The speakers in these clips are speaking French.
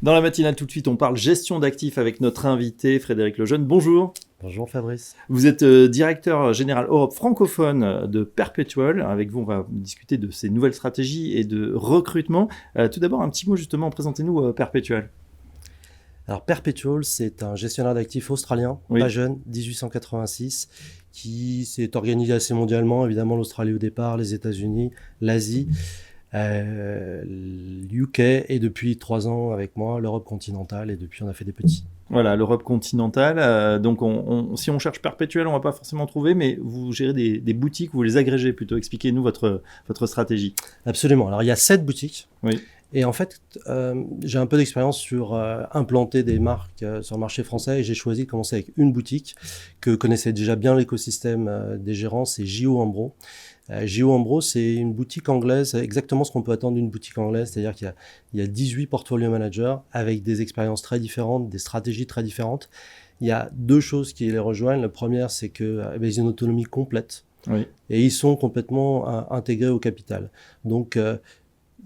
Dans la matinale, tout de suite, on parle gestion d'actifs avec notre invité Frédéric Lejeune. Bonjour. Bonjour Fabrice. Vous êtes directeur général Europe francophone de Perpetual. Avec vous, on va discuter de ces nouvelles stratégies et de recrutement. Tout d'abord, un petit mot justement, présentez-nous Perpetual. Alors Perpetual, c'est un gestionnaire d'actifs australien, Oui. pas jeune, 1886, qui s'est organisé assez mondialement, évidemment l'Australie au départ, les États-Unis, l'Asie, l'UK et depuis 3 ans avec moi, l'Europe continentale et depuis on a fait des petits. Voilà, l'Europe continentale. Donc, si on cherche Perpetual, on ne va pas forcément trouver, mais vous gérez des boutiques, vous les agrégez plutôt. Expliquez-nous votre stratégie. Absolument. Alors il y a 7 boutiques. Oui. Et en fait, j'ai un peu d'expérience sur implanter des marques sur le marché français et j'ai choisi de commencer avec une boutique que connaissait déjà bien l'écosystème des gérants, c'est J.O. Hambro. J.O. Hambro, c'est une boutique anglaise, exactement ce qu'on peut attendre d'une boutique anglaise, c'est-à-dire qu'il y a 18 portfolio managers avec des expériences très différentes, des stratégies très différentes. Il y a 2 choses qui les rejoignent. La première, c'est qu'ils ont une autonomie complète. Oui. Et ils sont complètement intégrés au capital. Donc,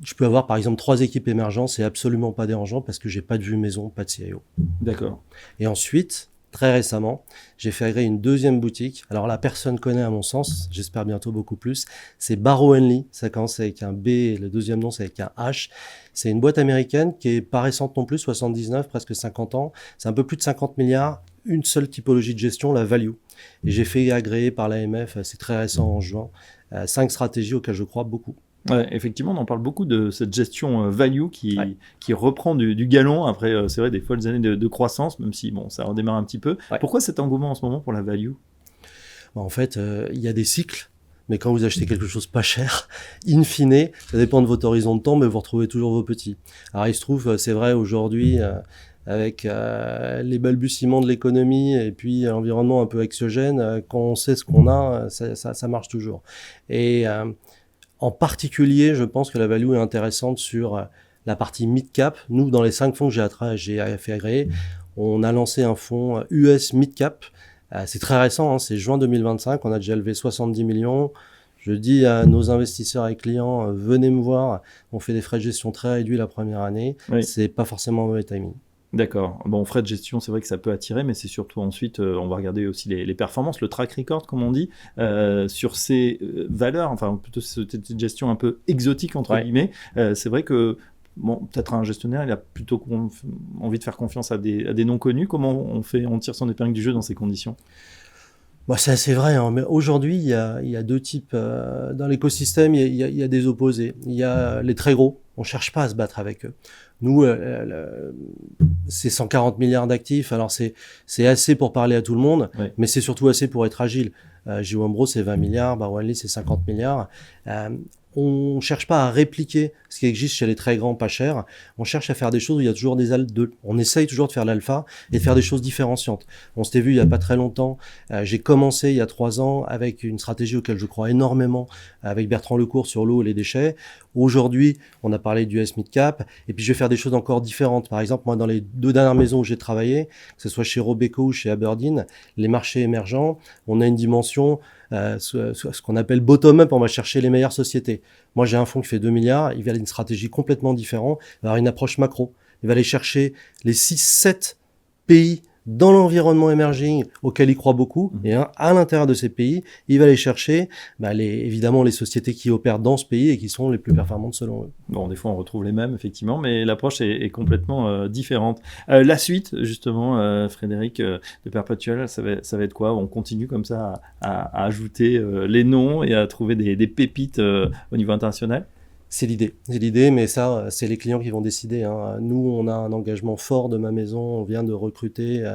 je peux avoir par exemple 3 équipes émergentes, c'est absolument pas dérangeant parce que j'ai pas de vue maison, pas de CIO. D'accord. Et ensuite, très récemment, j'ai fait agréer une 2e boutique. Alors là, personne connaît à mon sens, j'espère bientôt beaucoup plus. C'est Barrow Henley, ça commence avec un B et le 2e nom c'est avec un H. C'est une boîte américaine qui est pas récente non plus, 79, presque 50 ans. C'est un peu plus de 50 milliards, une seule typologie de gestion, la value. Et j'ai fait agréer par l'AMF, c'est très récent en juin, 5 stratégies auxquelles je crois beaucoup. Ouais, effectivement, on en parle beaucoup de cette gestion value qui reprend du galon après, c'est vrai, des folles années de croissance, même si bon, ça redémarre un petit peu. Ouais. Pourquoi cet engouement en ce moment pour la value ? En fait, il y a des cycles, mais quand vous achetez quelque chose pas cher, in fine, ça dépend de votre horizon de temps, mais vous retrouvez toujours vos petits. Alors il se trouve, c'est vrai aujourd'hui, avec les balbutiements de l'économie et puis l'environnement un peu anxiogène, quand on sait ce qu'on a, ça marche toujours. Et en particulier, je pense que la value est intéressante sur la partie mid-cap. Nous, dans les 5 fonds que j'ai fait agréer, on a lancé un fonds US mid-cap. C'est très récent, c'est juin 2025. On a déjà levé 70 millions. Je dis à nos investisseurs et clients, venez me voir. On fait des frais de gestion très réduits la première année. Oui. C'est pas forcément un mauvais timing. D'accord. Bon, frais de gestion, c'est vrai que ça peut attirer, mais c'est surtout ensuite, on va regarder aussi les performances, le track record, comme on dit, sur ces valeurs, enfin plutôt cette gestion un peu exotique, entre guillemets. C'est vrai que, bon, peut-être un gestionnaire, il a plutôt envie de faire confiance à des noms connus. Comment on tire son épingle du jeu dans ces conditions ? C'est assez vrai, mais aujourd'hui, il y a 2 types. Dans l'écosystème, il y a des opposés. Il y a les très gros. On cherche pas à se battre avec eux. Nous, c'est 140 milliards d'actifs. Alors, c'est assez pour parler à tout le monde, mais c'est surtout assez pour être agile. J.O. Hambro, c'est 20 milliards. Barrow Henley, c'est 50 milliards. On cherche pas à répliquer ce qui existe chez les très grands pas chers. On cherche à faire des choses où il y a toujours on essaye toujours de faire l'alpha et de faire des choses différenciantes. On s'était vu il y a pas très longtemps. J'ai commencé il y a 3 ans avec une stratégie auquel je crois énormément avec Bertrand Lecourt sur l'eau et les déchets. Aujourd'hui, on a parlé du US Mid Cap et puis je vais faire des choses encore différentes. Par exemple, moi, dans les 2 dernières maisons où j'ai travaillé, que ce soit chez Robeco ou chez Aberdeen, les marchés émergents, on a une dimension, ce qu'on appelle bottom-up, on va chercher les meilleures sociétés. Moi, j'ai un fonds qui fait 2 milliards, il va avoir une stratégie complètement différente, il va avoir une approche macro. Il va aller chercher les 6-7 pays dans l'environnement emerging auquel il croit beaucoup, et à l'intérieur de ces pays, il va aller chercher évidemment les sociétés qui opèrent dans ce pays et qui sont les plus performantes selon eux. Bon, des fois on retrouve les mêmes, effectivement, mais l'approche est complètement différente. La suite, justement, Frédéric, de Perpetual, ça va être quoi ? On continue comme ça à ajouter les noms et à trouver des pépites au niveau international ? C'est l'idée, mais ça, c'est les clients qui vont décider. Nous, on a un engagement fort de ma maison. On vient de recruter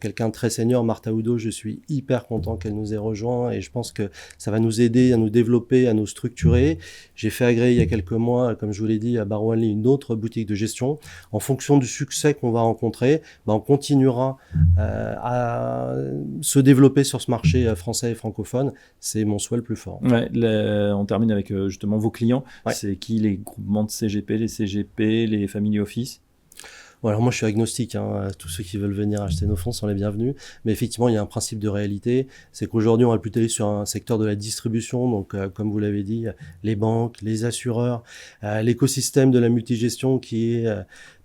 quelqu'un de très senior, Martha Oudo. Je suis hyper content qu'elle nous ait rejoint et je pense que ça va nous aider à nous développer, à nous structurer. J'ai fait agréer il y a quelques mois, comme je vous l'ai dit, à Barrow Henley, une autre boutique de gestion. En fonction du succès qu'on va rencontrer, on continuera à se développer sur ce marché français et francophone. C'est mon souhait le plus fort. Ouais, on termine avec justement vos clients. C'est qui les groupements de CGP, les CGP, les family office ? Alors moi je suis agnostique, tous ceux qui veulent venir acheter nos fonds sont les bienvenus, mais effectivement il y a un principe de réalité, c'est qu'aujourd'hui on va plutôt aller sur un secteur de la distribution, donc comme vous l'avez dit, les banques, les assureurs, l'écosystème de la multigestion qui est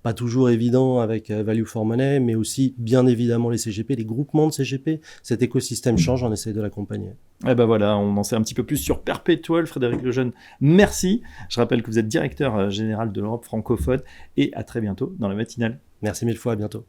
pas toujours évident avec Value for Money, mais aussi bien évidemment les CGP, les groupements de CGP. Cet écosystème change, on essaie de l'accompagner. Et ben voilà, on en sait un petit peu plus sur Perpetual. Frédéric Lejeune, merci. Je rappelle que vous êtes directeur général de l'Europe francophone et à très bientôt dans la matinale. Merci mille fois, à bientôt.